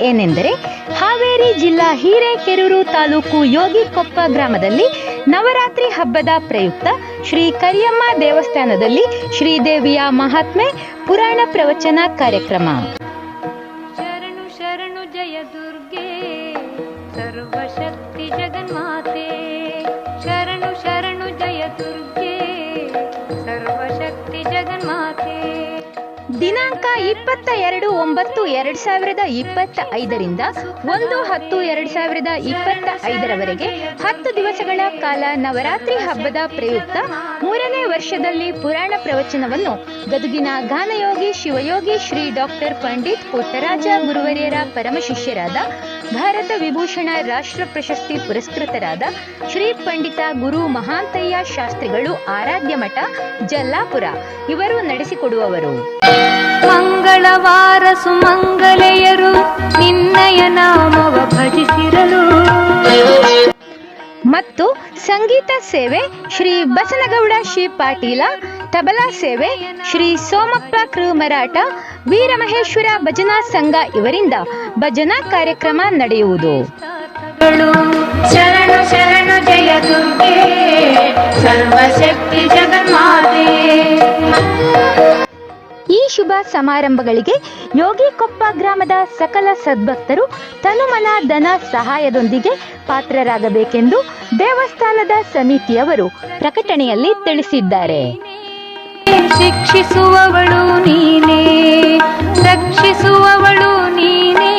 ಏನೆಂದರೆ ಹಾವೇರಿ ಜಿಲ್ಲಾ ಹಿರೇಕೆರೂರು ತಾಲೂಕು ಯೋಗಿಕೊಪ್ಪ ಗ್ರಾಮದಲ್ಲಿ ನವರಾತ್ರಿ ಹಬ್ಬದ ಪ್ರಯುಕ್ತ ಶ್ರೀ ಕರಿಯಮ್ಮ ದೇವಸ್ಥಾನದಲ್ಲಿ ಶ್ರೀದೇವಿಯ ಮಹಾತ್ಮೆ ಪುರಾಣ ಪ್ರವಚನ ಕಾರ್ಯಕ್ರಮ. ಶರಣು ಶರಣು ಜಯ ದುರ್ಗೆ ಸರ್ವಶಕ್ತಿ ಜಗನ್ಮಾತೆ, ಶರಣು ಶರಣು ಜಯ ದುರ್ಗೆ ಸರ್ವಶಕ್ತಿ ಜಗನ್ಮಾತೆ. ದಿನಾಂಕ 22/9/2025ರಿಂದ 1/10/2025 10 ದಿವಸಗಳ ಕಾಲ ನವರಾತ್ರಿ ಹಬ್ಬದ ಪ್ರಯುಕ್ತ 3ನೇ ವರ್ಷದಲ್ಲಿ ಪುರಾಣ ಪ್ರವಚನವನ್ನು ಗದುಗಿನ ಗಾನಯೋಗಿ ಶಿವಯೋಗಿ ಶ್ರೀ ಡಾಕ್ಟರ್ ಪಂಡಿತ್ ಪುಟ್ಟರಾಜ ಗುರುವರ್ಯರ ಪರಮಶಿಷ್ಯರಾದ ಭಾರತ ವಿಭೂಷಣ ರಾಷ್ಟ್ರ ಪ್ರಶಸ್ತಿ ಪುರಸ್ಕೃತರಾದ ಶ್ರೀ ಪಂಡಿತ ಗುರು ಮಹಾಂತಯ್ಯ ಶಾಸ್ತ್ರಿಗಳು ಆರಾಧ್ಯ ಮಠ ಜಲ್ಲಾಪುರ ಇವರು ನಡೆಸಿಕೊಡುವವರು. ಮಂಗಳವಾರ ಸುಮಂಗಲೆಯರು ನಿನ್ನಯ ನಾಮವ ಭಜಿಸಿರಲು ಮತ್ತು ಸಂಗೀತ ಸೇವೆ ಶ್ರೀ ಬಸನಗೌಡ ಶಿ ಪಾಟೀಲ, ತಬಲಾ ಸೇವೆ ಶ್ರೀ ಸೋಮಪ್ಪ ಕೃ ಮರಾಠ, ವೀರಮಹೇಶ್ವರ ಭಜನಾ ಸಂಘ ಇವರಿಂದ ಭಜನಾ ಕಾರ್ಯಕ್ರಮ ನಡೆಯುವುದು. ಶರಣು ಶರಣು ಜಯ ದುರ್ಗೆ ಸರ್ವಶಕ್ತಿ ಜಗನ್ಮಾತೆ. ಈ ಶುಭ ಸಮಾರಂಭಗಳಿಗೆ ಯೋಗಿಕೊಪ್ಪ ಗ್ರಾಮದ ಸಕಲ ಸದ್ಭಕ್ತರು ತನುಮನ ಧನ ಸಹಾಯದೊಂದಿಗೆ ಪಾತ್ರರಾಗಬೇಕೆಂದು ದೇವಸ್ಥಾನದ ಸಮಿತಿಯವರು ಪ್ರಕಟಣೆಯಲ್ಲಿ ತಿಳಿಸಿದ್ದಾರೆ. ಶಿಕ್ಷಿಸುವವಳು ನೀನೇ, ರಕ್ಷಿಸುವವಳು ನೀನೇ,